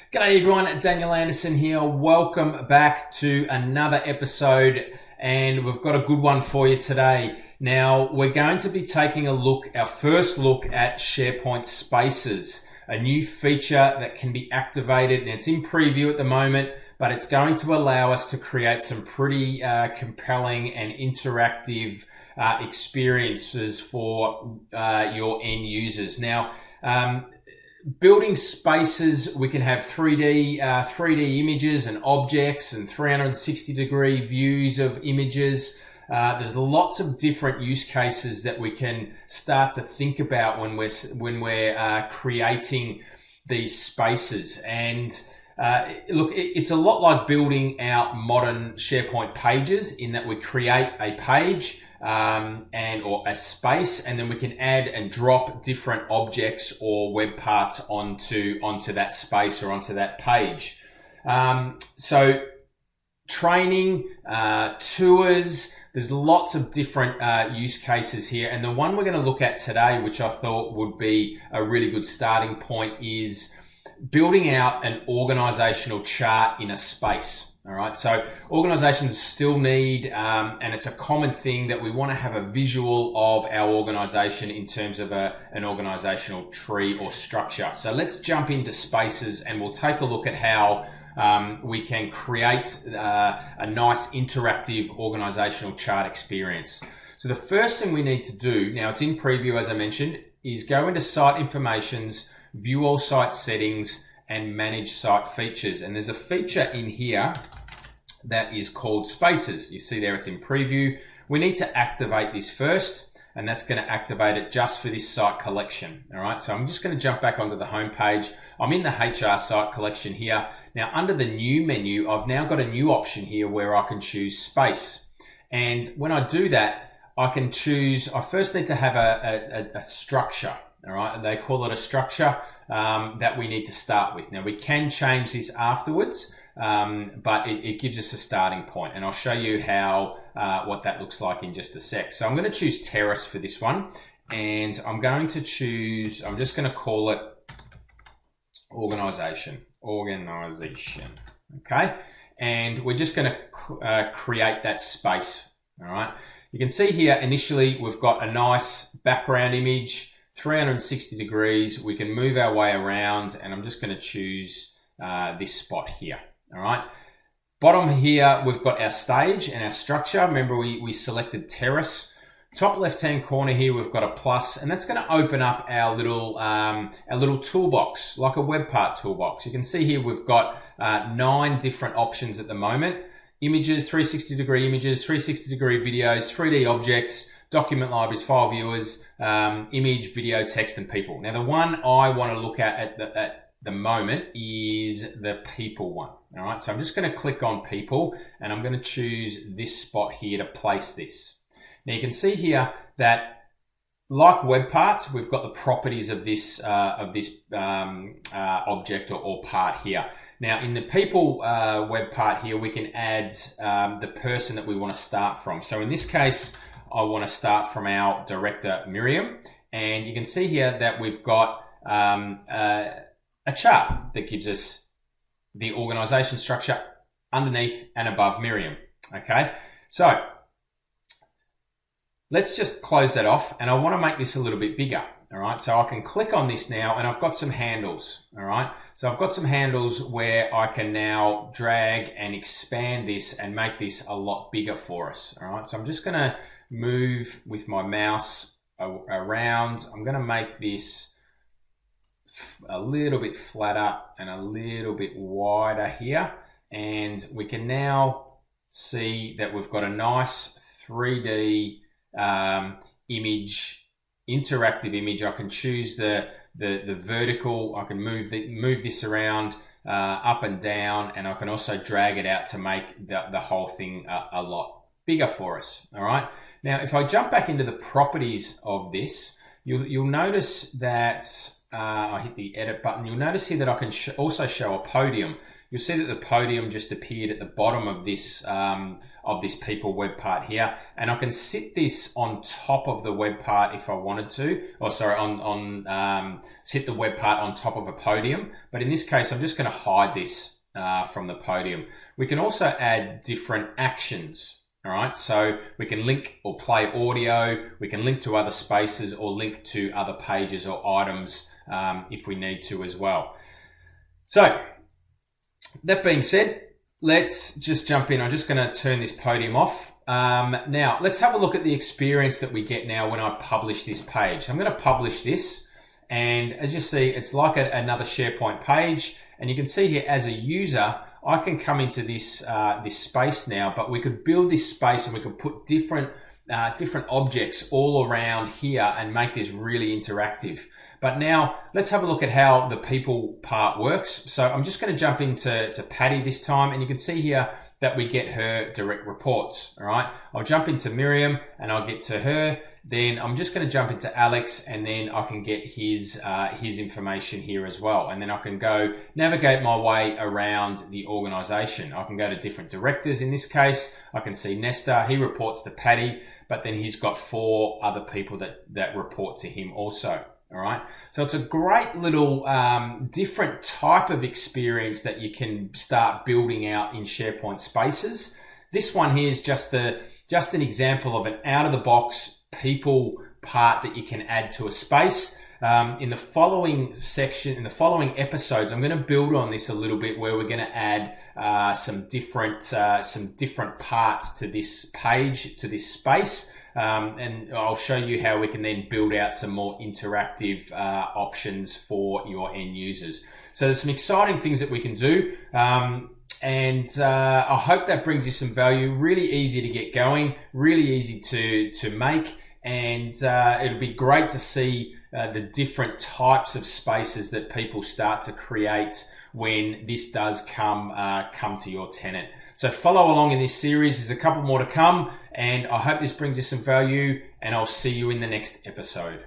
G'day everyone, Daniel Anderson here. Welcome back to another episode, and we've got a good one for you today. Now, we're going to be taking our first look at SharePoint Spaces, a new feature that can be activated, and it's in preview at the moment, but it's going to allow us to create some pretty compelling and interactive experiences for your end users. Now, building spaces, we can have 3D images and objects and 360-degree views of images. There's lots of different use cases that we can start to think about when we're creating these spaces. And look, it's a lot like building out modern SharePoint pages in that we create a page or a space, and then we can add and drop different objects or web parts onto that space or onto that page. So training, tours, there's lots of different use cases here, and the one we're going to look at today, which I thought would be a really good starting point, is building out an organizational chart in a space. All right, so organizations still need, and it's a common thing that we want to have a visual of our organization in terms of an organizational tree or structure. So let's jump into spaces and we'll take a look at how we can create a nice interactive organizational chart experience. So the first thing we need to do, now it's in preview as I mentioned, is go into Site Informations, View All Site Settings, and Manage Site Features. And there's a feature in here that is called Spaces. You see there it's in preview. We need to activate this first, and that's going to activate it just for this site collection. All right, so I'm just going to jump back onto the home page. I'm in the HR site collection here. Now under the new menu, I've now got a new option here where I can choose space. And when I do that, I can choose, I first need to have a structure. All right, they call it a structure that we need to start with. Now we can change this afterwards, but it gives us a starting point, and I'll show you how what that looks like in just a sec. So I'm going to choose Terrace for this one, and I'm just going to call it organization. Okay, and we're just going to create that space. All right, you can see here initially we've got a nice background image, 360 degrees. We can move our way around, and I'm just going to choose this spot here. All right. Bottom here, we've got our stage and our structure. Remember, we selected Terrace. Top left-hand corner here, we've got a plus, and that's going to open up our little toolbox, like a web part toolbox. You can see here we've got 9 different options at the moment. Images, 360-degree images, 360-degree videos, 3D objects, document libraries, file viewers, image, video, text, and people. Now, the one I want to look at the moment is the people one. All right, so I'm just going to click on people, and I'm going to choose this spot here to place this. Now, you can see here that, like web parts, we've got the properties of this object or part here. Now, in the people web part here, we can add the person that we want to start from. So in this case, I want to start from our director, Miriam. And you can see here that we've got a chart that gives us the organization structure underneath and above Miriam. Okay, so let's just close that off, and I want to make this a little bit bigger. All right, so I can click on this now, and I've got some handles. All right, so I've got some handles where I can now drag and expand this and make this a lot bigger for us. All right, so I'm just going to move with my mouse around. I'm going to make this a little bit flatter and a little bit wider here, and we can now see that we've got a nice 3D image, interactive image. I can choose the vertical. I can move this around up and down, and I can also drag it out to make the whole thing a lot bigger for us. All right, now if I jump back into the properties of this, you'll notice that I hit the edit button. You'll notice here that I can also show a podium. you'll see that the podium just appeared at the bottom of this people web part here, and I can sit this on top of the web part if I wanted to, or sorry, sit the web part on top of a podium. But in this case, I'm just going to hide this from the podium. We can also add different actions. All right, so we can link or play audio, we can link to other spaces or link to other pages or items if we need to as well. So that being said, let's just jump in. I'm just going to turn this podium off. Now, let's have a look at the experience that we get now when I publish this page. I'm going to publish this, and as you see, it's like another SharePoint page, and you can see here as a user, I can come into this this space now, but we could build this space and we could put different objects all around here and make this really interactive. But now let's have a look at how the people part works. So I'm just going to jump into Patty this time, and you can see here that we get her direct reports. All right, I'll jump into Miriam and I'll get to her. Then I'm just going to jump into Alex, and then I can get his information here as well. And then I can go navigate my way around the organization. I can go to different directors. In this case, I can see Nestor. He reports to Patty, but then he's got 4 other people that report to him also. All right. So it's a great little different type of experience that you can start building out in SharePoint Spaces. This one here is just an example of an out of the box people part that you can add to a space. In the following section, in the following episodes, I'm going to build on this a little bit, where we're going to add some different parts to this page, to this space. And I'll show you how we can then build out some more interactive options for your end users. So there's some exciting things that we can do. And I hope that brings you some value. Really easy to get going, really easy to make, and it'll be great to see the different types of spaces that people start to create when this does come to your tenant. So follow along in this series. There's a couple more to come, and I hope this brings you some value, and I'll see you in the next episode.